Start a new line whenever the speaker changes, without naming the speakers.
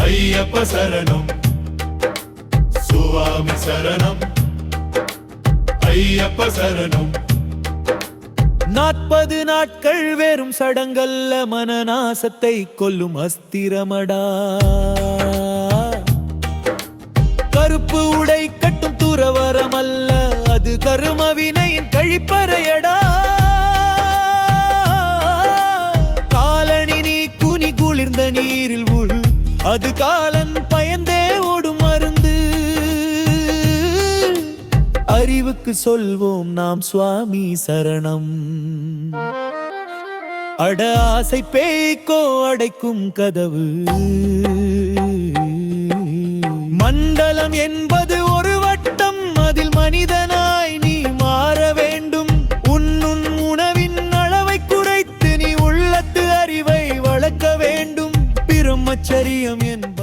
ஐயப்ப சரணம் சுவாமி சரணம் ஐயப்ப சரணம்
40 நாட்கள் வெறும் சடங்கல்ல மனநாசத்தை கொல்லும் அஸ்திரமடா கருப்பு உடை கட்டும் துறவரமல்ல அது கருமவினையின் கழிப்பறையடா காலணி நீ குனி குளிர்ந்த நீரில் உள் அது காலன் பயந்தே ஓடும் மருந்து அறிவுக்கு சொல்வோம் நாம் சுவாமி சரணம் அட ஆசை பேய்க்கோ அடைக்கும் கதவு மண்டலம் என்பது ஒரு வட்டம் அதில் மனிதனாய் நீ மாற வேண்டும் உன்னுன் உணவின் அளவை குறைத்து நீ உள்ளத்து அறிவை வளர்க்க வேண்டும் பிரம்மச்சரியம் என்பது